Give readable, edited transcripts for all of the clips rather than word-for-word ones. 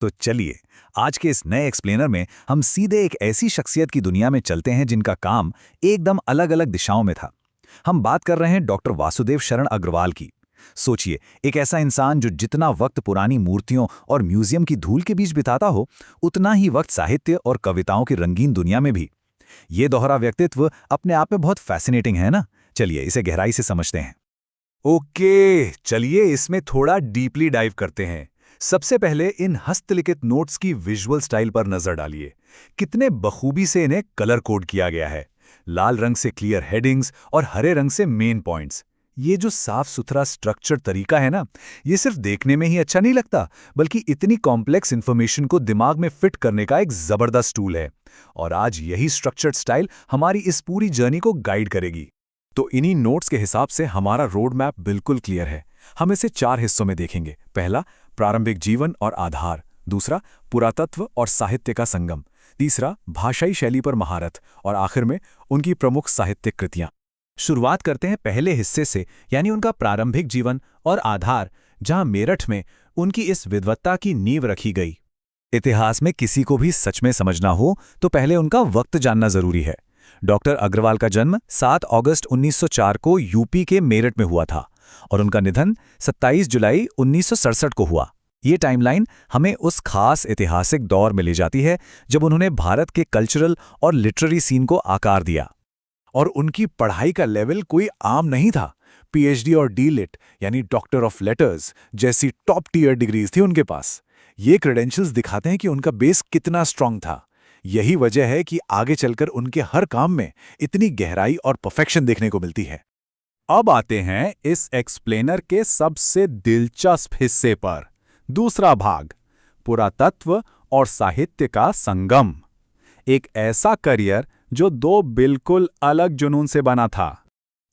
तो चलिए, आज के इस नए एक्सप्लेनर में हम सीधे एक ऐसी शख्सियत की दुनिया में चलते हैं जिनका काम एकदम अलग-अलग दिशाओं में था। हम बात कर रहे हैं डॉक्टर वासुदेव शरण अग्रवाल की। सोचिए, एक ऐसा इंसान जो जितना वक्त पुरानी मूर्तियों और म्यूजियम की धूल के बीच बिताता हो, उतना ही वक्त साहित्य और कविताओं की रंगीन दुनिया में भी। ये दोहरा व्यक्तित्व अपने आप में बहुत फैसिनेटिंग है ना? चलिए इसे गहराई से समझते हैं। ओके, चलिए इसमें थोड़ा डीपली डाइव करते हैं। सबसे पहले इन हस्तलिखित नोट्स की विजुअल स्टाइल पर नजर डालिए। कितने बखूबी से इन्हें कलर कोड किया गया है। लाल रंग से क्लियर हेडिंग्स और हरे रंग से मेन पॉइंट्स। ये जो साफ सुथरा स्ट्रक्चर तरीका है ना, ये सिर्फ देखने में ही अच्छा नहीं लगता, बल्कि इतनी कॉम्प्लेक्स इंफॉर्मेशन को दिमाग में फिट करने का एक जबरदस्त टूल है। और आज यही स्ट्रक्चर्ड स्टाइल हमारी इस पूरी जर्नी को गाइड करेगी। तो इन्हीं नोट्स के हिसाब से हमारा रोड मैप बिल्कुल क्लियर है। हम इसे 4 हिस्सों में देखेंगे। पहला, प्रारंभिक जीवन और आधार। दूसरा, पुरातत्व और साहित्य का संगम। तीसरा, भाषाई शैली पर महारत। और आखिर में उनकी प्रमुख साहित्यिक कृतियां। शुरुआत करते हैं पहले हिस्से से, यानी उनका प्रारंभिक जीवन और आधार, जहां मेरठ में उनकी इस विद्वत्ता की नींव रखी गई। इतिहास में किसी को भी सच में समझना हो तो पहले उनका वक्त जानना जरूरी है। डॉक्टर अग्रवाल का जन्म 7 अगस्त 1904 को यूपी के मेरठ में हुआ था और उनका निधन 27 जुलाई 1967 को हुआ। ये टाइमलाइन हमें उस खास ऐतिहासिक दौर में ले जाती है जब उन्होंने भारत के कल्चरल और लिटरेरी सीन को आकार दिया। और उनकी पढ़ाई का लेवल कोई आम नहीं था। पीएचडी और डीलिट यानी डॉक्टर ऑफ लेटर्स जैसी टॉप टियर डिग्रीज थी उनके पास। ये क्रेडेंशियल्स दिखाते हैं कि उनका बेस कितना स्ट्रांग था। यही वजह है कि आगे चलकर उनके हर काम में इतनी गहराई और परफेक्शन देखने को मिलती है। अब आते हैं इस एक्सप्लेनर के सबसे दिलचस्प हिस्से पर। दूसरा भाग, पुरातत्व और साहित्य का संगम। एक ऐसा करियर जो 2 बिल्कुल अलग जुनून से बना था।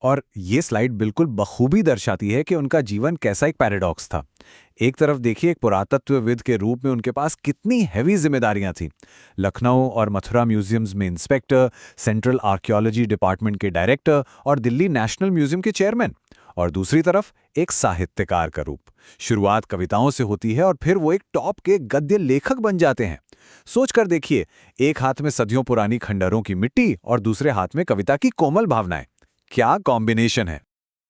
और ये स्लाइड बिल्कुल बखूबी दर्शाती है कि उनका जीवन कैसा एक पैराडॉक्स था। एक तरफ देखिए, एक पुरातत्वविद के रूप में उनके पास कितनी हैवी जिम्मेदारियां थीं। लखनऊ और मथुरा म्यूजियम्स में इंस्पेक्टर, सेंट्रल आर्कियोलॉजी डिपार्टमेंट के डायरेक्टर और दिल्ली नेशनल म्यूजियम के चेयरमैन। और दूसरी तरफ एक साहित्यकार का रूप। शुरुआत कविताओं से होती है और फिर वो एक टॉप के गद्य लेखक बन जाते हैं। सोचकर देखिए, एक हाथ में सदियों पुरानी खंडहरों की मिट्टी और दूसरे हाथ में कविता की कोमल भावनाएं। क्या कॉम्बिनेशन है।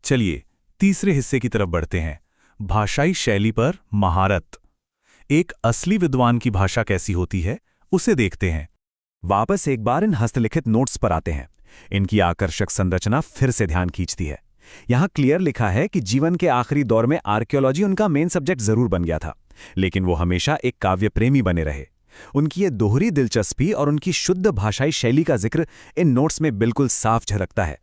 चलिए तीसरे हिस्से की तरफ बढ़ते हैं। भाषाई शैली पर महारत। एक असली विद्वान की भाषा कैसी होती है, उसे देखते हैं। वापस एक बार इन हस्तलिखित नोट्स पर आते हैं। इनकी आकर्षक संरचना फिर से ध्यान खींचती है। यहां क्लियर लिखा है कि जीवन के आखिरी दौर में आर्कियोलॉजी उनका मेन सब्जेक्ट जरूर बन गया था, लेकिन वो हमेशा एक काव्य प्रेमी बने रहे। उनकी ये दोहरी दिलचस्पी और उनकी शुद्ध भाषाई शैली का जिक्र इन नोट्स में बिल्कुल साफ झलकता है।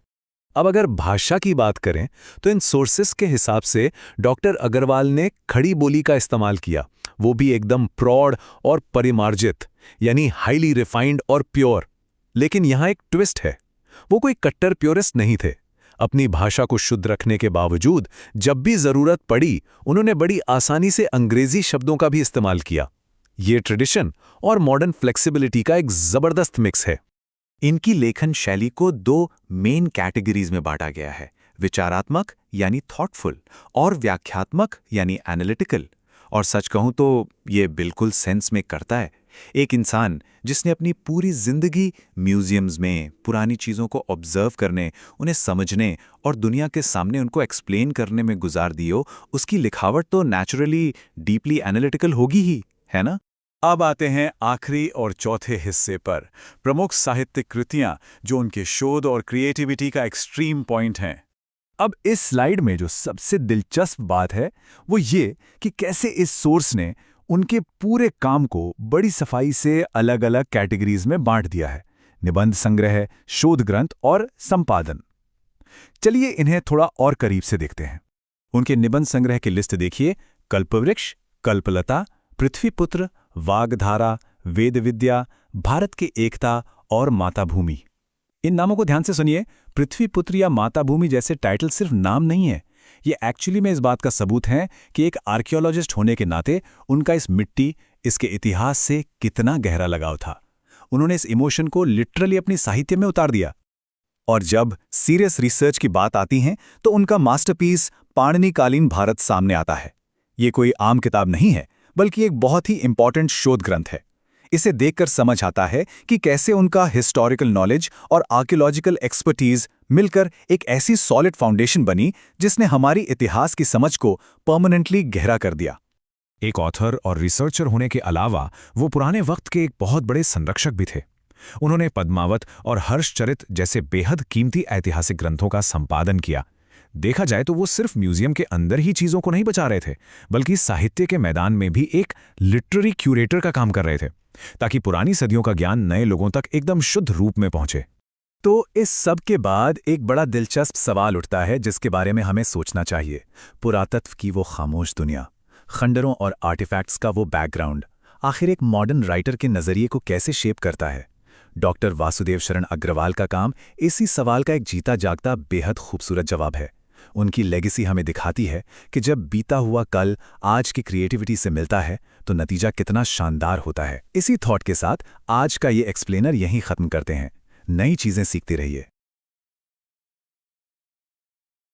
अब अगर भाषा की बात करें तो इन सोर्सेस के हिसाब से डॉक्टर अग्रवाल ने खड़ी बोली का इस्तेमाल किया, वो भी एकदम प्रौढ़ और परिमार्जित, यानी हाईली रिफाइंड और प्योर। लेकिन यहां एक ट्विस्ट है, वो कोई कट्टर प्योरिस्ट नहीं थे। अपनी भाषा को शुद्ध रखने के बावजूद जब भी जरूरत पड़ी, उन्होंने बड़ी आसानी से अंग्रेजी शब्दों का भी इस्तेमाल किया। ये ट्रेडिशन और मॉडर्न फ्लेक्सिबिलिटी का एक जबरदस्त मिक्स है। इनकी लेखन शैली को 2 मेन कैटेगरीज में बांटा गया है, विचारात्मक यानी थॉटफुल और व्याख्यात्मक यानी एनालिटिकल। और सच कहूं तो ये बिल्कुल सेंस में करता है। एक इंसान जिसने अपनी पूरी जिंदगी म्यूजियम्स में पुरानी चीज़ों को ऑब्जर्व करने, उन्हें समझने और दुनिया के सामने उनको एक्सप्लेन करने में गुजार दी हो, उसकी लिखावट तो नेचुरली डीपली एनालिटिकल होगी ही, है ना। अब आते हैं आखिरी और चौथे हिस्से पर, प्रमुख साहित्यिक कृतियां जो उनके शोध और क्रिएटिविटी का एक्सट्रीम पॉइंट हैं। अब इस स्लाइड में जो सबसे दिलचस्प बात है वो ये कि कैसे इस सोर्स ने उनके पूरे काम को बड़ी सफाई से अलग अलग कैटेगरीज में बांट दिया है। निबंध संग्रह, शोध ग्रंथ और संपादन। चलिए इन्हें थोड़ा और करीब से देखते हैं। उनके निबंध संग्रह की लिस्ट देखिए। कल्पवृक्ष, कल्पलता, पृथ्वीपुत्र, वाग्धारा, वेद विद्या, भारत की एकता और माताभूमि। इन नामों को ध्यान से सुनिए। पृथ्वीपुत्र या माताभूमि जैसे टाइटल सिर्फ नाम नहीं है, ये एक्चुअली में इस बात का सबूत है कि एक आर्कियोलॉजिस्ट होने के नाते उनका इस मिट्टी, इसके इतिहास से कितना गहरा लगाव था। उन्होंने इस इमोशन को लिटरली अपनी साहित्य में उतार दिया। और जब सीरियस रिसर्च की बात आती है तो उनका मास्टरपीस पाणिनिकालीन भारत सामने आता है। ये कोई आम किताब नहीं है, बल्कि एक बहुत ही इंपॉर्टेंट शोध ग्रंथ है। इसे देखकर समझ आता है कि कैसे उनका हिस्टोरिकल नॉलेज और आर्कियोलॉजिकल एक्सपर्टीज मिलकर एक ऐसी सॉलिड फाउंडेशन बनी जिसने हमारी इतिहास की समझ को परमानेंटली गहरा कर दिया। एक ऑथर और रिसर्चर होने के अलावा वो पुराने वक्त के एक बहुत बड़े संरक्षक भी थे। उन्होंने पद्मावत और हर्षचरित जैसे बेहद कीमती ऐतिहासिक ग्रंथों का संपादन किया। देखा जाए तो वो सिर्फ म्यूजियम के अंदर ही चीजों को नहीं बचा रहे थे, बल्कि साहित्य के मैदान में भी एक लिटरेरी क्यूरेटर का काम कर रहे थे, ताकि पुरानी सदियों का ज्ञान नए लोगों तक एकदम शुद्ध रूप में पहुंचे। तो इस सब के बाद एक बड़ा दिलचस्प सवाल उठता है जिसके बारे में हमें सोचना चाहिए। पुरातत्व की वो खामोश दुनिया, खंडरों और आर्टिफैक्ट्स का वो बैकग्राउंड, आखिर एक मॉडर्न राइटर के नज़रिए को कैसे शेप करता है? डॉक्टर वासुदेव शरण अग्रवाल का काम इसी सवाल का एक जीता जागता बेहद खूबसूरत जवाब है। उनकी लेगेसी हमें दिखाती है कि जब बीता हुआ कल आज की क्रिएटिविटी से मिलता है तो नतीजा कितना शानदार होता है। इसी थॉट के साथ आज का ये एक्सप्लेनर यहीं ख़त्म करते हैं। नई चीज़ें सीखते रहिए।